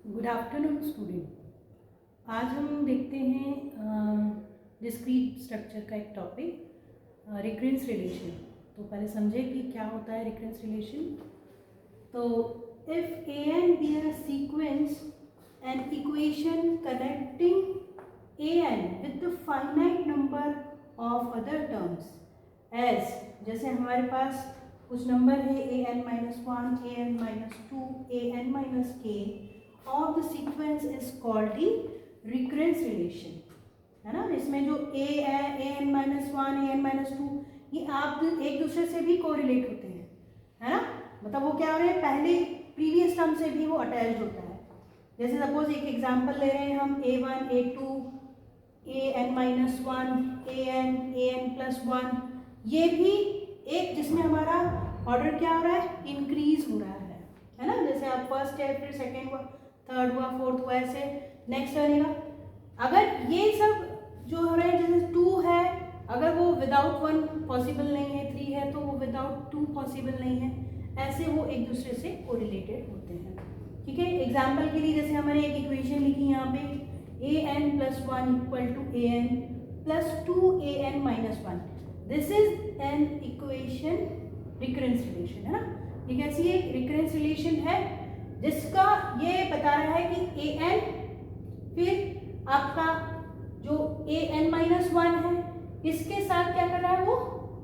Good afternoon student. आज हम देखते हैं डिस्क्रीट स्ट्रक्चर का एक टॉपिक रिकरेंस रिलेशन। तो पहले समझे कि क्या होता है रिकरेंस रिलेशन। तो if A N be a sequence and equation connecting A N with the finite number of other terms as, जैसे हमारे पास कुछ नंबर है A N minus one, A N minus two, A N minus K, of the sequence is called the recurrence relation, है ना। इसमें जो a है, a n minus one, a n minus two, ये आप एक दूसरे से भी कोरिलेट होते हैं, है ना। मतलब वो क्या हो रहे हैं, पहले प्रीवियस टर्म से भी वो अटैच्ड होता है। जैसे सपोज एक एग्जांपल ले रहे हैं हम a1, a2, a n minus one, a n plus one, ये भी एक जिसमें हमारा ऑर्डर क्या हो रहा है, इंक्रीज हो रहा है ना। जैसे आप फर्स्ट है, फिर सेकेंड हुआ, थर्ड हुआ, फोर्थ हुआ, ऐसे नेक्स्ट बनेगा। अगर ये सब जो हो रहे हैं, जैसे टू है, अगर वो विदाउट वन पॉसिबल नहीं है, थ्री है तो वो विदाउट टू पॉसिबल नहीं है, ऐसे वो एक दूसरे से कोरिलेटेड होते हैं। ठीक है, एग्जाम्पल के लिए जैसे हमारे एक इक्वेशन लिखी यहाँ पे a n plus one equal to A n plus two A N minus one, this is an equation recurrence relation, है ना। ये कैसी है, रिकरेंस रिलेशन है जिसका ये बता रहा है कि ए एन फिर आपका जो ए एन माइनस वन है इसके साथ क्या कर रहा है, वो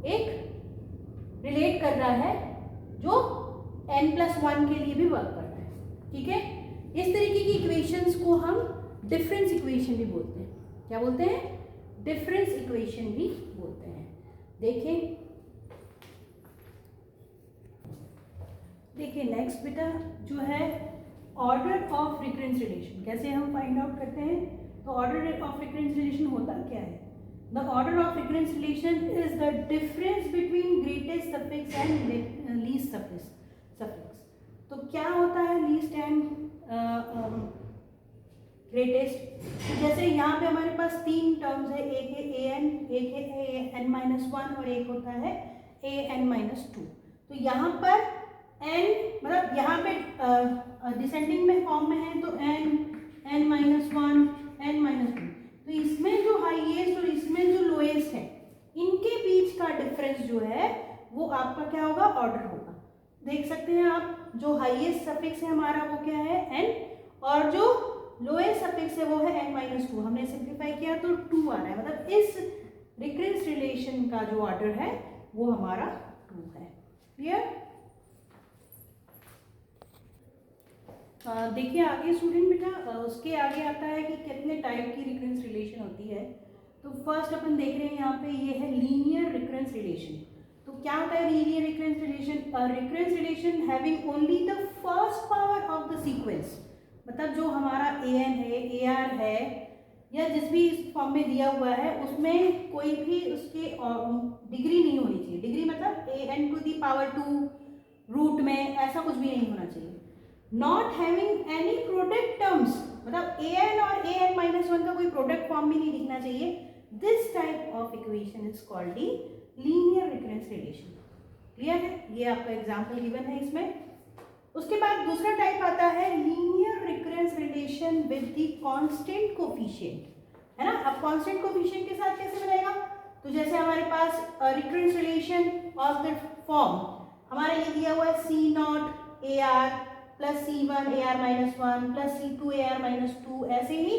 एक रिलेट कर रहा है जो एन प्लस वन के लिए भी वर्क कर रहा है। ठीक है, इस तरीके की इक्वेशंस को हम डिफरेंस इक्वेशन भी बोलते हैं। क्या बोलते हैं, डिफरेंस इक्वेशन भी बोलते हैं। देखिए नेक्स्ट बेटा जो है ऑर्डर ऑफ रिकरेंस रिलेशन, कैसे हम फाइंड आउट करते हैं। तो ऑर्डर ऑफ रिकरेंस रिलेशन होता क्या है, the order of recurrence relation is the difference between greatest suffix and least suffix. तो क्या होता है लीस्ट एंड ग्रेटेस्ट। तो जैसे यहाँ पे हमारे पास तीन टर्म्स है, एक है ए एन, एक है ए एन माइनस वन और एक होता है ए एन माइनस टू। तो यहाँ पर n मतलब यहाँ पे डिसेंडिंग में फॉर्म में है तो n minus one, n minus two. तो इसमें जो हाईएस्ट और इसमें जो लोएस्ट है, इनके बीच का डिफरेंस जो है वो आपका क्या होगा, ऑर्डर होगा। देख सकते हैं आप, जो हाईएस्ट सफिक्स है हमारा वो क्या है n, और जो लोएस्ट सफिक्स है वो है n माइनस टू। हमने सिंप्लीफाई किया तो 2 आ रहा है, मतलब इस रिकरेंस रिलेशन का जो ऑर्डर है वो हमारा 2 है। क्लियर। देखिए आगे स्टूडेंट बेटा, उसके आगे आता है कि कितने टाइप की रिकरेंस रिलेशन होती है। तो फर्स्ट अपन देख रहे हैं यहाँ पे, ये है लीनियर रिकरेंस रिलेशन। तो क्या होता है linear recurrence relation, recurrence relation having only the first power of the sequence. मतलब जो हमारा ए एन है, ए आर है, या जिस भी फॉर्म में दिया हुआ है उसमें कोई भी उसके डिग्री नहीं होनी चाहिए। डिग्री मतलब a n to the power 2 root में ऐसा कुछ भी नहीं होना चाहिए। Not having any product terms, मतलब ए एन और ए एन माइनस वन का कोई प्रोडक्ट फॉर्म भी नहीं दिखना चाहिए। This type of equation is called the linear recurrence relation. Clear है, ये आपका एग्जांपल गिवन है इसमें। उसके बाद दूसरा टाइप आता है linear recurrence relation with the constant coefficient, है ना। अब कांस्टेंट कोफिशिएंट के साथ कैसे बनेगा, तो जैसे हमारे पास recurrence relation of the form हमारा ये दिया हुआ है c naught a r plus c one a are minus one plus c two a are minus two, ऐसे ही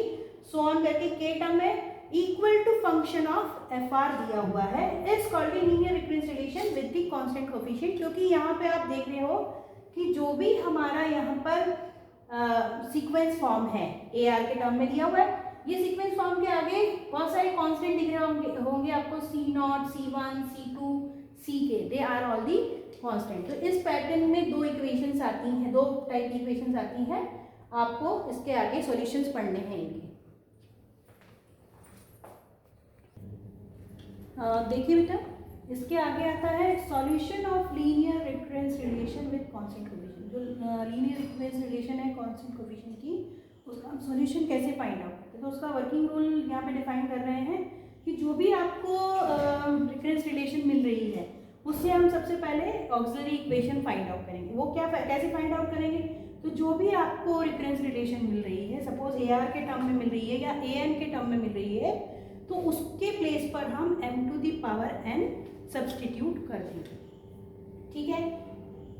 सो ऑन करके के टर्म में equal to function of f r दिया हुआ है। Is called linear recurrence relation with the constant coefficient. क्योंकि यहाँ पे आप देख रहे हो कि जो भी हमारा यहाँ पर सीक्वेंस फॉर्म है ए आर के टर्म में दिया हुआ है, ये सीक्वेंस फॉर्म के आगे बहुत सारे कांस्टेंट दिख रहे होंगे आपको, c naught, c one, c two, c k, they are all the constant. तो इस पैटर्न में दो इक्वेशंस आती हैं, दो टाइप की इक्वेशंस आती हैं, आपको इसके आगे सॉल्यूशंस पढ़ने हैं इनके। देखिए बेटा, इसके आगे आता है solution of linear recurrence relation with constant coefficient. जो लीनियर रिकरेंस रिलेशन है कांस्टेंट कोफिशिएंट की, उसका हम सॉल्यूशन कैसे फाइंड आउट करते हैं। तो उसका वर्किंग रूल यहाँ पे डिफाइन कर रहे हैं कि जो भी आपको रिकरेंस रिलेशन मिल रही है उससे हम सबसे पहले ऑक्सिलरी इक्वेशन फाइंड आउट करेंगे। वो क्या कैसे फाइंड आउट करेंगे, तो जो भी आपको रिकरेंस रिलेशन मिल रही है, सपोज ए आर के टर्म में मिल रही है या ए एन के टर्म में मिल रही है, तो उसके प्लेस पर हम m to the power n substitute कर देंगे, ठीक है,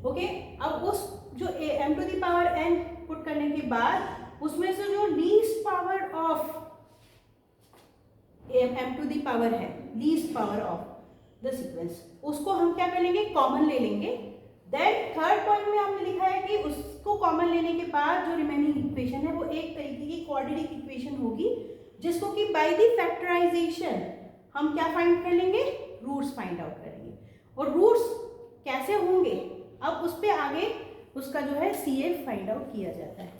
ओके। अब उस जो m to the power n put करने के बाद उसमें से जो least power of m to the power है, least power of the sequence, उसको हम क्या कर लेंगे, कॉमन ले लेंगे। देन थर्ड पॉइंट में हमने लिखा है कि उसको कॉमन लेने के बाद जो रिमेनिंग इक्वेशन है वो एक तरीके की क्वाड्रेटिक इक्वेशन होगी, जिसको कि बाय द फैक्टराइजेशन हम क्या फाइंड कर लेंगे, रूट्स फाइंड आउट करेंगे। और रूट्स कैसे होंगे, अब उस पे आगे उसका जो है CF फाइंड आउट किया जाता है।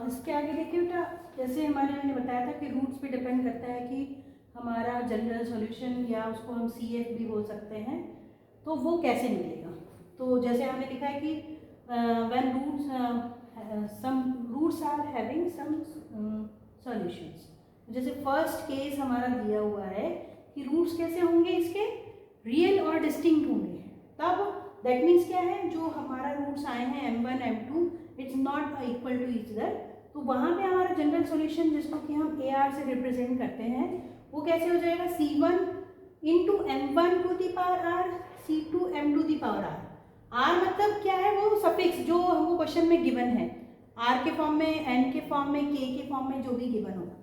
इसके आगे देखिए बेटा, जैसे मैंने बताया था कि रूट्स पे डिपेंड करता है कि हमारा जनरल सॉल्यूशन या उसको हम CF भी बोल सकते हैं, तो वो कैसे मिलेगा। तो जैसे हमने लिखा है कि when roots some roots are having some solutions, जैसे फर्स्ट केस हमारा दिया हुआ है कि रूट्स कैसे होंगे, इसके रियल और डिस्टिंक्ट होंगे। तब दैट मीन्स क्या है, जो हमारा रूट्स आए हैं m1 m2 it's not equal to each other, तो वहाँ पे हमारा जनरल सॉल्यूशन जिसको कि हम AR से रिप्रेजेंट करते हैं वो कैसे हो जाएगा, C1 into m1 to the power r, C2 m to the power r। r मतलब क्या है, वो सफिक्स जो हमको क्वेश्चन में गिवन है, r के फॉर्म में, n के फॉर्म में, k के फॉर्म में, जो भी गिवन होगा।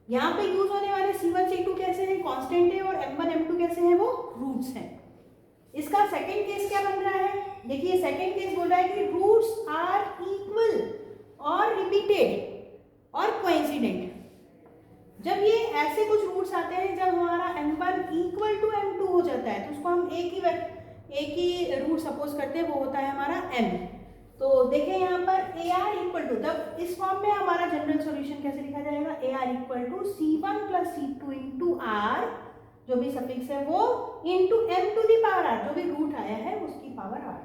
यहाँ पे यूज होने वाले C1 C2 कैसे हैं, कांस्टेंट है, और m1 m2 कैसे हैं, वो रूट्स हैं। इसका सेकंड केस क्या बन रहा है, देखिए सेकंड केस बोल रहा है कि रूट्स आर इक्वल और रिपीटेड और कोइंसिडेंट। जब ये ऐसे कुछ रूट्स आते हैं, जब हमारा m1 इक्वल टू m2 हो जाता है, तो उसको हम एक ही रूट सपोज करते हैं, वो होता है हमारा m। तो देखें यहाँ पर AR इक्वल टू, तब इस फॉर्म में हमारा जनरल सॉल्यूशन कैसे लिखा जाएगा, AR equal to C1 plus C2 into R, जो भी सफिक्स है वो, into m to the power r, जो भी रूट आया है उसकी पावर r।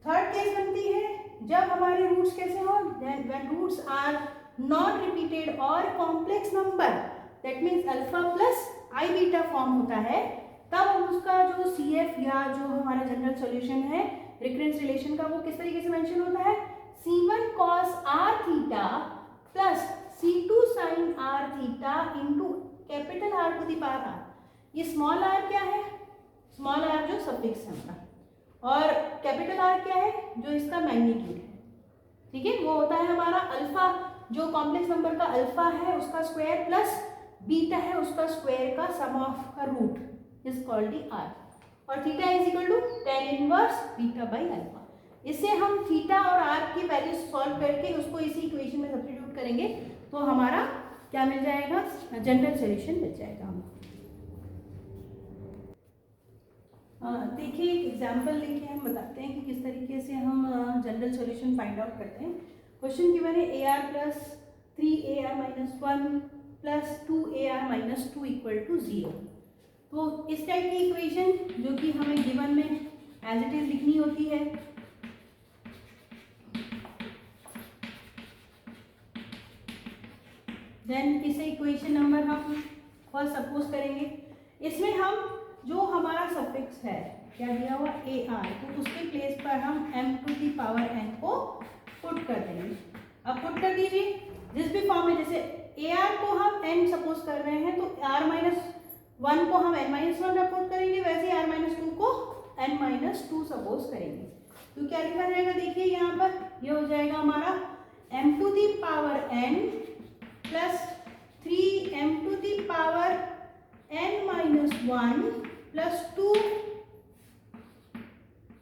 थर्ड केस बनती है जब हमारे रूट्स कैसे हो, when roots are not repeated और complex number, that means alpha plus i beta form होता है, तब हम उसका जो CF या जो हमारा जनरल सॉल्यूशन है रिकरेंस रिलेशन का, वो किस तरीके से मेंशन होता है, C1 cos r theta plus C2 sin r theta into capital R to the power r। ये स्मॉल r क्या है, स्मॉल r जो सफिक्स है हमारा, और कैपिटल R क्या है, जो इसका मैग्नीट्यूड है, ठीक है, वो होता है हमारा अल्फा, जो कॉम्प्लेक्स नंबर का अल्फा है उसका स्क्वायर प्लस बीटा है उसका स्क्वायर का सम ऑफ का root is called the R, और theta is equal to tan inverse beta by alpha. इससे हम थीटा और R की वैल्यू सॉल्व करके उसको इसी इक्वेशन में सब्स्टिट्यूट करेंगे, तो हमारा क्या मिल जाएगा, जनरल सॉल्यूशन मिल जाएगा हमको। देखिए एक एग्जांपल लेके हम बताते हैं कि किस तरीके से हम जनरल सॉल्यूशन फाइंड आउट करते हैं। क्वेश्चन गिवन है AR plus 3AR minus 1 plus 2AR minus 2 equal to 0। तो इस टाइप की इक्वेशन जो कि हमें गिवन में एज इट इज लिखनी होती है, देन इसे इक्वेशन नंबर हम फर्स्ट सपोज करेंगे। इसमें हम जो हमारा सफिक्स है क्या दिया हुआ AR, तो उसके प्लेस पर हम m to the power n को पुट कर देंगे। अब पुट कर दीजिए जिस भी फॉर्म में, जैसे AR को हम n सपोज कर रहे हैं तो r माइनस 1 को हम n माइनस 1 पुट करेंगे, वैसे r माइनस 2 को n माइनस 2 सपोज करेंगे। तो क्या लिखा जाएगा, देखिए यहाँ पर ये हो जाएगा हमारा m to the power n plus 3m to the power n minus 1 plus 2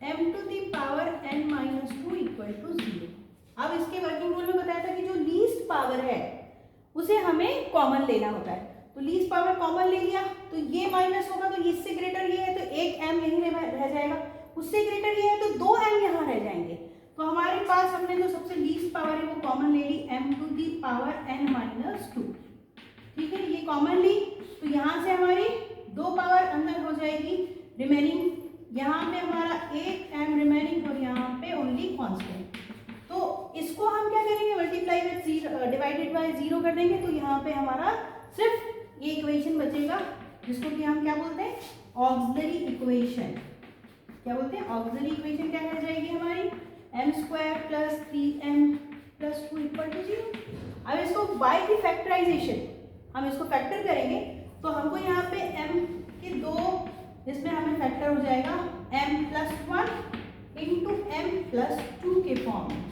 m to the power n minus 2 equal to 0। अब इसके वर्किंग रूल में बताया था कि जो लीस्ट पावर है उसे हमें कॉमन लेना होता है, तो लीस्ट पावर कॉमन ले लिया तो ये माइनस होगा, तो इससे ग्रेटर ये है तो एक m यहीं रह जाएगा, उससे ग्रेटर ये है तो 2 m यहाँ रह जाएंगे। तो हमारे पास हमने जो सबसे लीस्ट पावर है वो कॉमन ले ली m to the power n minus 2, ठीक है, ये कॉमन ली, तो यहाँ से हमारी 2 पावर अंदर हो जाएगी, रिमेनिंग यहाँ पे हमारा 1 m रिमेनिंग और यहाँ पे ओनली कांस्टेंट। तो इसको हम क्या करेंगे, मल्टीप्लाई विद 0 डिवाइडेड बाय 0 कर देंगे, तो यहाँ पे हमारा सिर्फ ये इक्वेशन बचेगा जिसको कि हम क्या बोलते हैं ऑक्सिलरी इक्वेशन। क्या बोलते हैं, ऑक्सिलरी इक्वेशन क्या रह जाएगी हमारी, m square plus 3m plus 2 equal to 0। अब इसको बाय की फैक्टराइजेशन हम इसको फैक्टर करेंगे तो हमको यहाँ पे m के दो, इसमें हमें फैक्टर हो जाएगा m plus 1 into m plus 2 के फॉर्म में,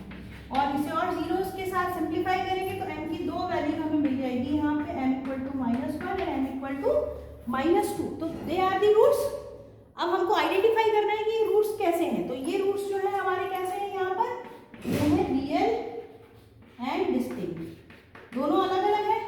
और इसे और जीरोस के साथ सिंप्लीफाई करेंगे तो m की दो वैल्यू हमें मिल जाएगी यहाँ पे, m इक्वल टू -1 और m इक्वल टू -2। तो दे आर दी रूट्स। अब हमको आइडेंटिफाई करना है कि ये रूट्स कैसे हैं। तो ये रूट्स जो है हमारे कैसे हैं यहाँ पर, ये है रियल एंड डिस्टिंक्ट, दोनों अलग अलग है,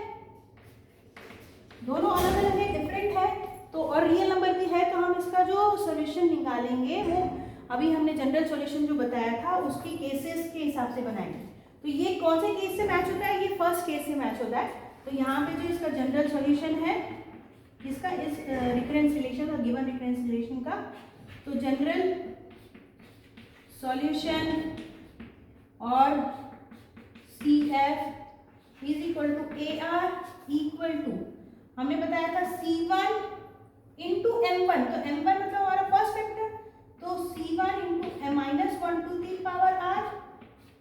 दोनों अलग अलग है, डिफरेंट है। तो और रियल नंबर भी है, तो हम इसका जो सोल्यूशन निकालेंगे वो अभी हमने जनरल सॉल्यूशन जो बताया था उसके केसेस के हिसाब से बनाएंगे। तो ये कौन से केस से मैच होता है, ये फर्स्ट केस से मैच होता है। तो यहाँ पे जो इसका जनरल सॉल्यूशन है इसका, इस रिकरेंस रिलेशन और गिवन रिकरेंस रिलेशन का, तो जनरल सॉल्यूशन और CF is equal to AR equal to, हमने बताया था C1 इंटू M1, तो M1 मतलब हमारा फर्स्ट वेक्टर, तो C1 into -1 to the power R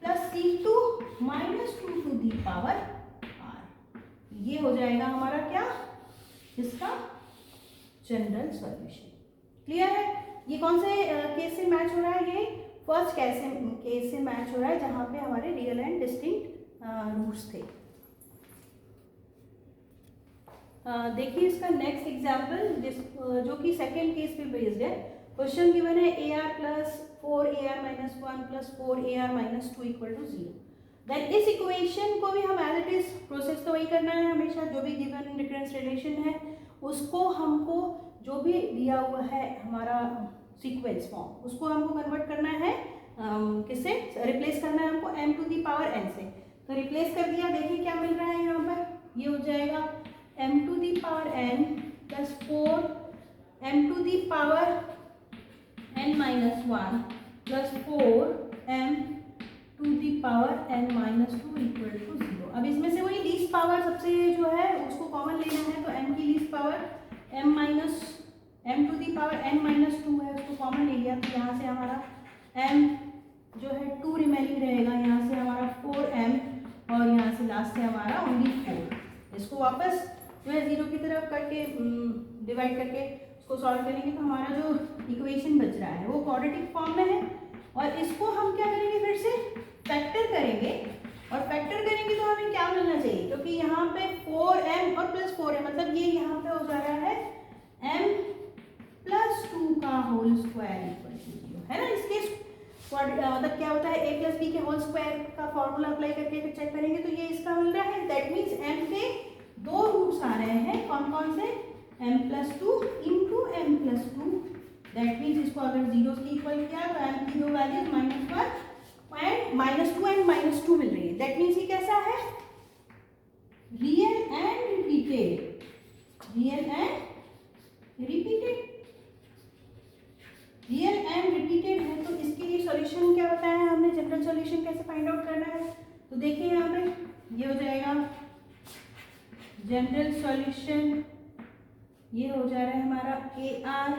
plus C2 -2 to the power R, ये हो जाएगा हमारा क्या, इसका जनरल सॉल्यूशन। क्लियर है। ये कौन से केस से मैच हो रहा है, ये फर्स्ट केस से मैच हो रहा है जहां पे हमारे रियल एंड डिस्टिंक्ट रूट्स थे। देखिए इसका नेक्स्ट एग्जाम्पल जो कि सेकेंड केस पे बेस्ड है। क्वेश्चन गिवन है AR plus 4AR minus 1 plus 4AR minus 2 equal to 0। Then इस इक्वेशन को भी हम एज इट इज प्रोसेस तो वही करना है हमेशा, जो भी गिवन रिकरेंस रिलेशन है उसको हमको जो भी दिया हुआ है हमारा सीक्वेंस फॉर्म, उसको हमको कन्वर्ट करना है किससे, रिप्लेस करना है हमको m to the power n से। तो रिप्लेस कर दिया, देखिए क्या मिल रहा है यहाँ पर, ये हो जाएगा m to the power n plus 4 m to the power n minus 1 plus 4m to the power n minus 2 equal to 0। अब इसमें से वही लीस्ट पावर सबसे जो है उसको कॉमन लेना है, तो m की least power m to the power n minus 2 है, उसको कॉमन ले लिया, तो यहाँ से हमारा m जो है 2 रिमेनिंग रहेगा, यहाँ से हमारा 4m और यहाँ से लास्ट से हमारा ओनली 4। इसको वापस जो है 0 की तरफ करके डिवाइड करके उसको सॉल्व करेंगे तो हमारा जो इक्वेशन बच रहा है वो क्वाड्रेटिक फॉर्म में है। और इसको हम क्या करेंगे, फिर से फैक्टर करेंगे, और फैक्टर करेंगे तो हमें क्या मिलना चाहिए, क्योंकि यहाँ पे 4m और प्लस 4m मतलब ये यहाँ पे हो जा रहा है m प्लस 2 का होल स्क्वायर इक्वल टू 0, है ना। इसके मतलब क्या होता है, a प्लस बी के होल स्क्वायर का फॉर्मूला अप्लाई करके फिर चेक करेंगे तो ये इसका मिल रहा है। दैट मीन्स m के दो रूट्स आ रहे हैं, कौन कौन से, m plus 2 into m plus 2। That means इसको अगर 0 की इक्वल किया तो m की दो वैल्यूज -1 एंड -2 एंड -2 मिल रही है। दैट मीन्स ये कैसा है, real and repeated, real and repeated, real and repeated है। तो इसके लिए सॉल्यूशन क्या बताया है हमने, जनरल सॉल्यूशन कैसे फाइंड आउट करना है। तो देखिए यहाँ पे ये हो जाएगा जनरल सॉल्यूशन, ये हो जा रहा है हमारा AR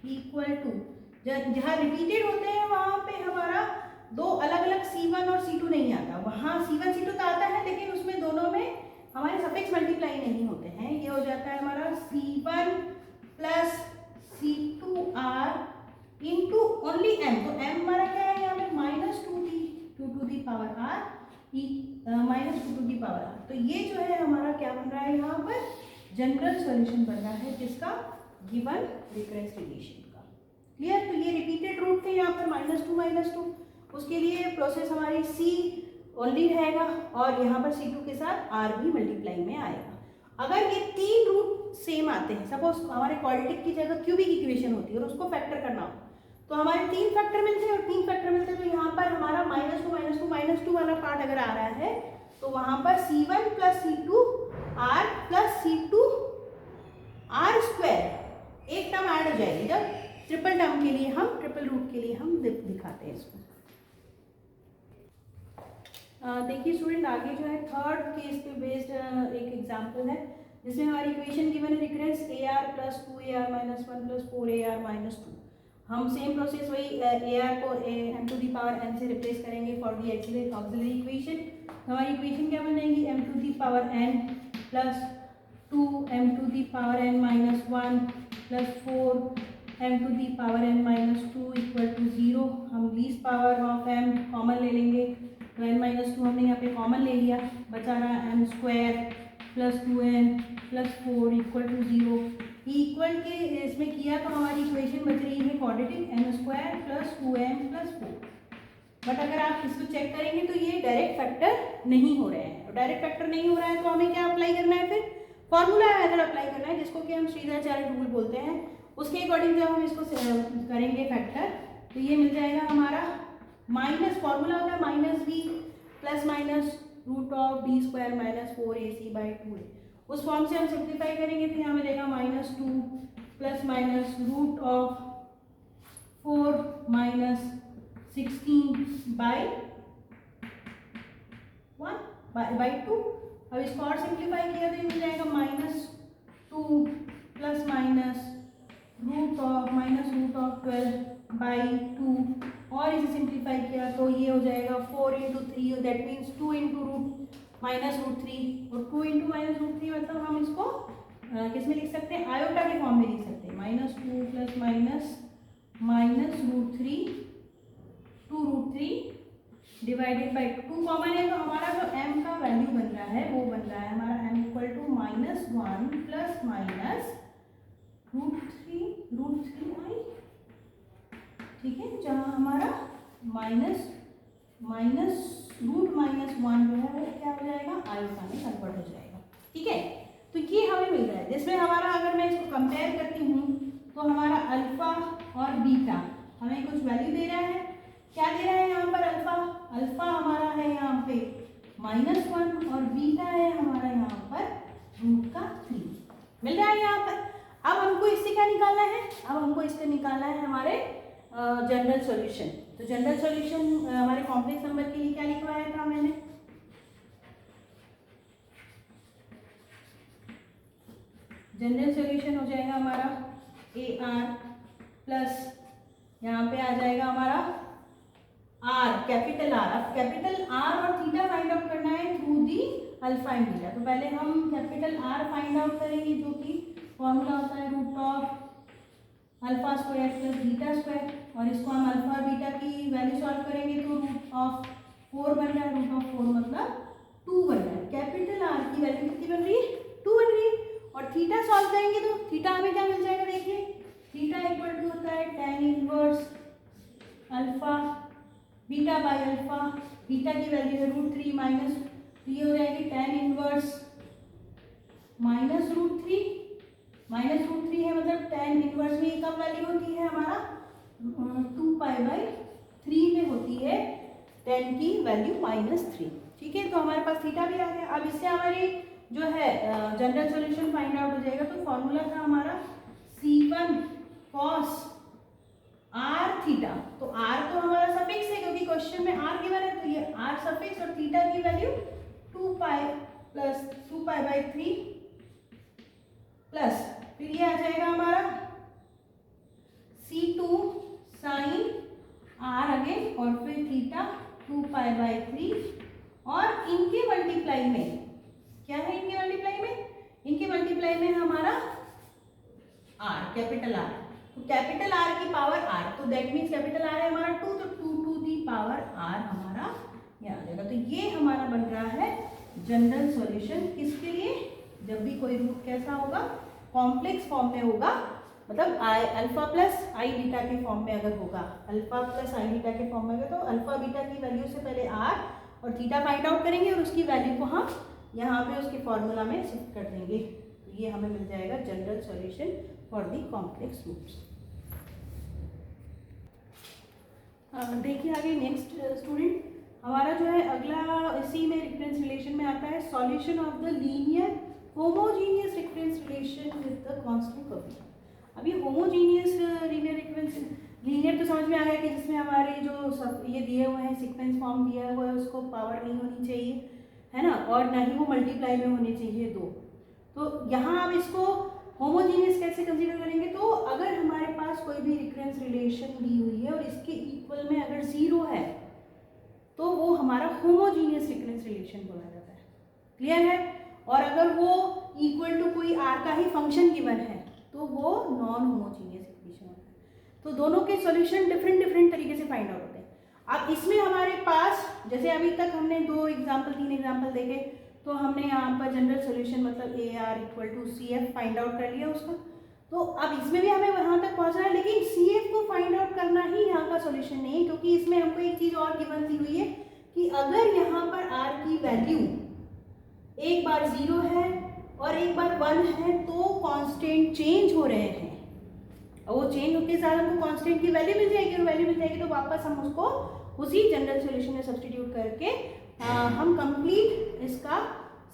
इक्वल टू, जहाँ रिपीटेड होते हैं वहाँ पे हमारा दो अलग अलग C1 और C2 नहीं आता, वहाँ C1 C2 तो आता है लेकिन उसमें दोनों में हमारे सफिक्स मल्टीप्लाई नहीं होते हैं। ये हो जाता है हमारा C1 plus C2R into only m, तो m हमारा क्या है यहाँ पे -2 to the power r -2 to the power r। तो ये जो है हमारा क्या बन रहा है यहाँ पर, जनरल सॉल्यूशन बन रहा है जिसका गिवन रिकरेंस रिलेशन का। क्लियर। तो ये रिपीटेड रूट थे यहाँ पर -2 उसके लिए प्रोसेस हमारी C ओनली रहेगा और यहाँ पर C2 के साथ R भी मल्टीप्लाई में आएगा। अगर ये तीन रूट सेम आते हैं, सपोज हमारे क्वाड्रेटिक की जगह क्यूबिक इक्वेशन होती है और उसको फैक्टर करना हो, तो हमारे 3 फैक्टर मिलते हैं और 3 फैक्टर मिलते हैं, तो यहाँ पर हमारा -2 वाला पार्ट अगर आ रहा है तो वहाँ पर C1 plus C2 R plus C2 R square एक टर्म ऐड हो जाएगी, जब ट्रिपल टर्म के लिए हम, ट्रिपल रूट के लिए हम दिखाते हैं इसको। देखिए स्टूडेंट, आगे जो है थर्ड केस पे बेस्ड एक एग्जांपल है जिसमें हमारी इक्वेशन गिवन है recurrence AR plus 2AR minus 1 plus 4AR minus 2। हम सेम प्रोसेस वही ए आर को M to the power N से रिप्लेस करेंगे फॉर दी ऑक्सिलरी इक्वेशन। हमारी इक्वेशन क्या बनेगी, M to the power N plus 2 m to the power n minus 1 plus 4 m to the power n minus 2 equal to 0। हम least power of m common ले लेंगे, तो n minus 2 हमने यहाँ पे कॉमन ले लिया, बचा रहा m square plus 2n plus 4 equal to 0। Equal के इसमें किया तो हमारी इक्वेशन बच रही है quadratic m square plus 2m plus 4। But अगर आप इसको चेक करेंगे तो ये डायरेक्ट फैक्टर नहीं हो रहे हैं, और डायरेक्ट फैक्टर नहीं हो रहा है तो हमें क्या अप्लाई करना है, फिर फॉर्मूला मेथड अप्लाई करना है, जिसको कि हम श्रीधराचार्य रूल बोलते हैं। उसके अकॉर्डिंग जब हम इसको करेंगे फैक्टर तो ये मिल जाएगा हमारा माइनस, फॉर्मूला होगा minus B plus minus root of D square minus 4ac/2। उस फॉर्म से हम सिंप्लीफाई करेंगे तो यहाँ मिलेगा minus 2 plus minus root of 4 minus 16/1/2। अब इसको और सिंप्लीफाई किया तो ये मिल जाएगा minus 2 plus minus root of 12/2। और इसे सिंप्लीफाई किया तो ये हो जाएगा 4 into 3, that means 2 into root minus root 3, और 2 इंटू माइनस रूट 3 मतलब हम इसको किस में लिख सकते हैं, आयोटा के फॉर्म में लिख सकते हैं, minus 2 plus minus root 3 2 root 3 divided by 2 common है, तो हमारा जो m का वैल्यू बन रहा है वो बन रहा है हमारा m equal to -1 plus minus root three i, ठीक है, जहाँ हमारा माइनस रूट -1 जो है वो क्या हो जाएगा, आयोटा में कन्वर्ट हो जाएगा, ठीक है। तो ये हमें मिल रहा है, जिसमें हमारा अगर मैं इसको कंपेयर करती हूँ तो हमारा अल्फा और बीटा हमें कुछ वैल्यू दे रहा है। क्या दे रहा है यहाँ पर, अल्फा हमारा है यहाँ पे -1 और बीटा है हमारा यहाँ पर √3 मिल रहा है यहाँ पर। अब हमको इससे क्या निकालना है, अब हमको इससे निकालना है हमारे जनरल सॉल्यूशन। तो जनरल सॉल्यूशन हमारे कॉम्प्लेक्स नंबर के लिए क्या लिखवाया था मैंने, जनरल सॉल्यूशन हो जाएगा हमारा ए आर प्लस यहाँ पे आ जाएगा हमारा आर, कैपिटल आर। अब कैपिटल आर और थीटा फाइंड आउट करना है through the alpha and beta. तो पहले हम कैपिटल आर फाइंड आउट करेंगे, जो कि फॉर्मूला होता है root of alpha square plus beta square, और इसको हम अल्फा बीटा की वैल्यू सॉल्व करेंगे तो रूट ऑफ 4 बन रहा है, रूट ऑफ 4 मतलब 2 बन रहा है। कैपिटल आर की वैल्यू कितनी बन रही है, 2 बन रही है। और थीटा सॉल्व करेंगे तो थीटा हमें क्या मिल जाएगा, देखिए थीटा इक्वल टू होता है tan inverse alpha beta by alpha, beta की वैल्यू है √3 माइनस, तो ये हो जाएगी tan इनवर्स माइनस √3 है, मतलब tan इनवर्स में कब वैल्यू होती है हमारा 2π/3 में होती है tan की वैल्यू -3, ठीक है। तो हमारे पास थीटा भी आ गया। अब इससे हमारी जो है जनरल सॉल्यूशन फाइंड आउट हो जाएगा। तो फॉर्मूला था हमारा C1 cos r थीटा, तो r तो हमारा सफिक्स है क्योंकि क्वेश्चन में r गिवन है, तो ये r सफिक्स, और थीटा की वैल्यू 2π प्लस 2π/3 प्लस फिर ये आ जाएगा हमारा C2 sin r अगेन, और फिर थीटा 2π/3, और इनके मल्टीप्लाई में क्या है, इनके मल्टीप्लाई में हमारा r, कैपिटल R। तो कैपिटल R की पावर R, तो दैट मीन्स कैपिटल R है हमारा 2, तो 2 टू दी पावर R हमारा ये आ जाएगा। तो ये हमारा बन रहा है जनरल सॉल्यूशन। किसके लिए, जब भी कोई रूट कैसा होगा, कॉम्प्लेक्स फॉर्म में होगा, मतलब अल्फा प्लस आई बीटा के फॉर्म में अगर होगा, अल्फा प्लस आई बीटा के फॉर्म में होगा, तो अल्फा बीटा की वैल्यू से पहले R और थीटा फाइंड आउट करेंगे, और उसकी वैल्यू को हम यहाँ पे उसके फॉर्मूला में शिफ्ट कर देंगे, तो ये हमें मिल जाएगा general solution for the complex roots. देखिए आगे नेक्स्ट स्टूडेंट, हमारा जो है अगला इसी में रिफरेंस रिलेशन में आता है solution of the linear homogeneous reference relation with the constant coefficient. अभी होमोजीनियस लीनियर रिफरेंस, लीनियर तो समझ में आ गया कि जिसमें हमारे जो सब ये दिए हुए हैं सीक्वेंस फॉर्म दिया हुआ है उसको पावर नहीं होनी चाहिए, है ना, और ना ही वो मल्टीप्लाई में होने चाहिए 2। तो यहाँ अब इसको होमोजीनियस कैसे कंसीडर करेंगे, तो अगर हमारे पास कोई भी रिकरेंस रिलेशन दी हुई है और इसके इक्वल में अगर 0 है तो वो हमारा होमोजीनियस रिकरेंस रिलेशन बोला जाता है। क्लियर है? और अगर वो इक्वल टू कोई आर का ही फंक्शन गिवन है तो वो नॉन होमोजीनियस इक्वेशन होता है। तो दोनों के सॉल्यूशन डिफरेंट डिफरेंट तरीके से फाइंड आउट होते हैं। अब इसमें हमारे पास जैसे अभी तक हमने 3 एग्जाम्पल देखे, तो हमने यहाँ पर जनरल सॉल्यूशन मतलब A are equal to C F find out कर लिया उसका। तो अब इसमें भी हमें वहाँ तक पहुँचना है, लेकिन सी एफ को फाइंड आउट करना ही यहाँ का सॉल्यूशन नहीं है, क्योंकि इसमें हमको एक चीज़ और गिवन दी हुई है कि अगर यहाँ पर आर की वैल्यू एक बार 0 है और एक बार 1 है तो कांस्टेंट चेंज हो रहे हैं, और वो चेंज होने के साथ हमको कांस्टेंट की वैल्यू मिल जाएगी, और वैल्यू मिल जाएगी तो वापस हम उसको उसी जनरल सॉल्यूशन में सब्स्टिट्यूट करके हम कंप्लीट इसका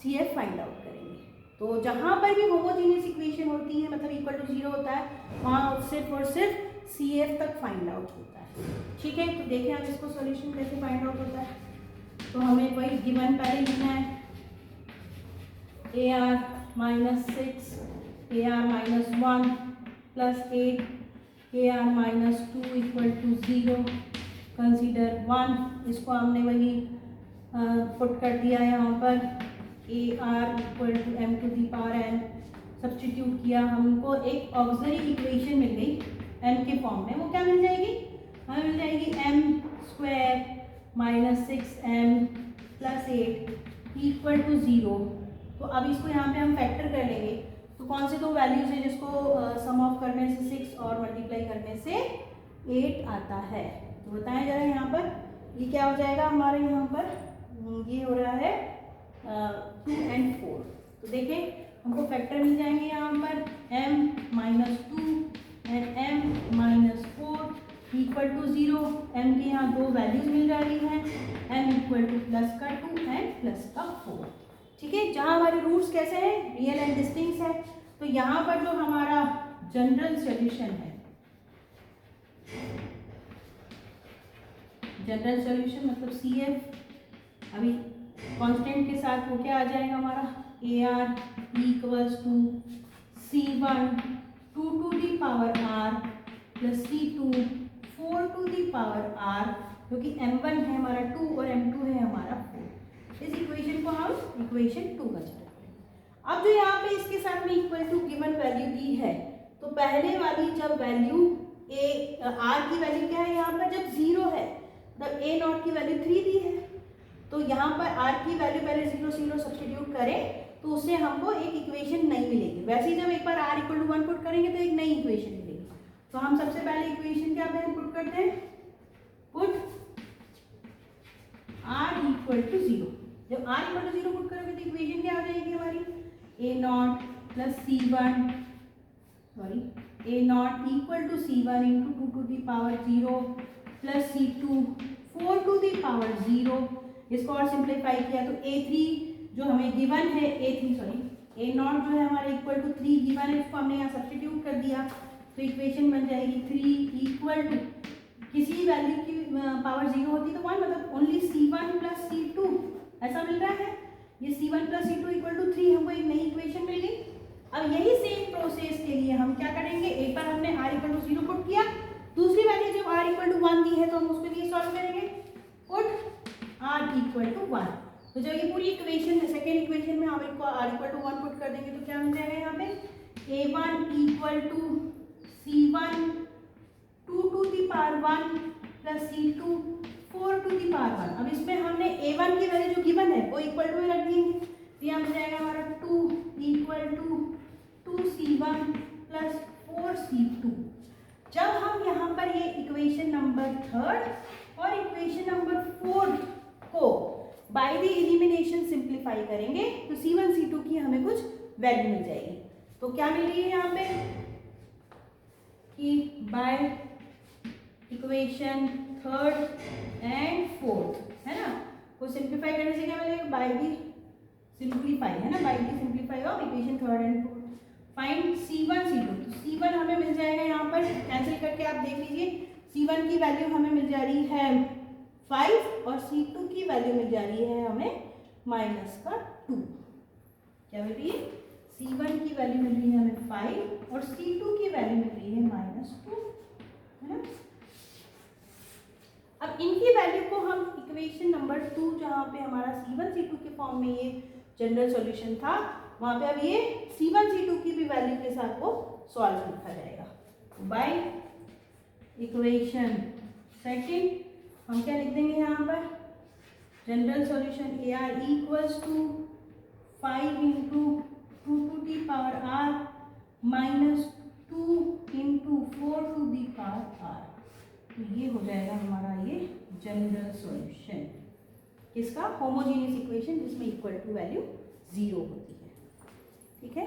सी एफ फाइंड आउट करेंगे। तो जहाँ पर भी होमोजीनियस इक्वेशन होती है मतलब इक्वल टू 0 होता है, वहाँ सिर्फ और सिर्फ सी एफ तक फाइंड आउट होता है। ठीक है, तो देखें आप इसको सॉल्यूशन कैसे फाइंड आउट होता है। तो हमें वही गिवन पहले लिखना है, A are minus 6 A are minus 1 plus 8 A are minus 2 equal to 0, consider 1। इसको हमने वही पुट कर दिया है यहाँ पर, a are equal to m to the power n substitute किया, हमको एक ऑक्सिलरी इक्वेशन मिल गई एम के फॉर्म में। वो क्या मिल जाएगी, हमें मिल जाएगी m square minus 6m plus 8 equal to 0। तो अब इसको यहाँ पे हम फैक्टर कर लेंगे, तो कौन से दो वैल्यूज हैं जिसको सम ऑफ करने से 6 और मल्टीप्लाई करने से 8 आता है। तो बताएं जरा यहाँ पर ये क्या हो जाएगा हमारे यहाँ पर, ये हो रहा है 2 and 4। तो देखें हमको फैक्टर मिल जाएंगे यहाँ पर m minus 2 and m minus 4 equal to 0। m के यहाँ दो वैल्यूज मिल जा रही हैं, m इक्वल टू प्लस का 2 एंड प्लस का 4। ठीक है, जहाँ हमारे रूट्स कैसे हैं, रियल एंड डिस्टिंक्ट है। तो यहाँ पर जो हमारा जनरल सॉल्यूशन है, जनरल सॉल्यूशन मतलब सी एफ, अभी कांस्टेंट के साथ वो क्या आ जाएगा हमारा, a r equals to C1 2 to the power r plus C2 4 to the power r, क्योंकि m1 है हमारा 2 और m2 है हमारा 4। इस इक्वेशन को हम इक्वेशन 2 कंसीडर करेंगे। अब जो यहाँ पे इसके साथ में इक्वल टू गिवन वैल्यू दी है, तो पहले वाली जब वैल्यू r की वैल्यू क्या है यहाँ पर, जब 0 है तब a नॉट की वैल्यू 3 दी है, तो यहाँ पर r की वैल्यू पहले 0 0 सब्स्टिट्यूट करें तो उससे हमको एक इक्वेशन नहीं मिलेगी। वैसे ही जब एक बार r इक्वल टू 1 पुट करेंगे तो एक नई इक्वेशन मिलेगी। तो हम सबसे पहले इक्वेशन क्या पुट करते हैं, पुट r इक्वल टू 0। जब r इक्वल टू 0 पुट करोगे तो इक्वेशन क्या आ जाएगी हमारी, a naught plus C1 a naught equal to C1 into 2 to the power 0 plus C2 4 to the power 0। इसको और सिंप्लीफाई किया तो A3 जो हमें गिवन है, ए नॉट जो है हमारे इक्वल टू 3 गिवन है, इसको हमने यहाँ सब्स्टिट्यूट कर दिया तो इक्वेशन बन जाएगी 3 इक्वल टू, किसी वैल्यू की पावर 0 होती तो 1, मतलब ओनली C1 प्लस C2 ऐसा मिल रहा है। ये C1 plus C2 equal to 3, हमको एक नई इक्वेशन मिल गई। अब यही सेम प्रोसेस के लिए हम क्या करेंगे, एक बार हमने r इक्वल टू 0 पुट किया, दूसरी वैल्यू जब r इक्वल टू 1 दी है तो हम उसके लिए सॉल्व करेंगे, पुट r इक्वल टू 1। तो जब ये पूरी इक्वेशन में सेकेंड इक्वेशन में हम इसको r इक्वल टू 1 पुट कर देंगे तो क्या मिल जाएगा यहाँ पे, a1 equal to C1 2 to the power 1 plus C2 4 to the power 1। अब इसमें हमने a1 की वैल्यू जो गिवन है वो इक्वल टू में रख देंगे, तो यहाँ मिल जाएगा हमारा 2 equal to 2C1 plus 4C2। जब हम यहाँ पर ये इक्वेशन नंबर 3 और इक्वेशन नंबर 4 को बाय द एलिमिनेशन सिंप्लीफाई करेंगे तो C1 C2 की हमें कुछ वैल्यू मिल जाएगी। तो क्या मिल रही है यहाँ पे कि by equation 3rd and 4th, है ना, को सिंप्लीफाई करने से क्या मिलेगा, बाय द सिंप्लीफाई, है ना, by the simplify of equation 3rd and 4th find C1 C2। तो C1 हमें मिल जाएगा, यहाँ पर कैंसिल करके आप देख लीजिए, C1 की वैल्यू हमें मिल जा रही है 5 और C2 की वैल्यू मिल जा रही है हमें -2। क्या मिल रही है, C1 की वैल्यू मिल रही है हमें 5 और C2 की वैल्यू मिल रही है -2, है ना। अब इनकी वैल्यू को हम इक्वेशन नंबर 2 जहाँ पे हमारा C1 C2 के फॉर्म में ये जनरल सॉल्यूशन था, वहाँ पे अब ये C1 C2 की भी वैल्यू के साथ वो सॉल्व लिखा जाएगा। बाय इक्वेशन सेकंड हम क्या लिख देंगे यहाँ पर, general solution a r equals to 5 into 2 to the power r minus 2 into 4 to the power r. तो ये हो जाएगा हमारा ये जनरल सॉल्यूशन किसका, होमोजेनियस इक्वेशन जिसमें इक्वल टू वैल्यू 0 होती है। ठीक है।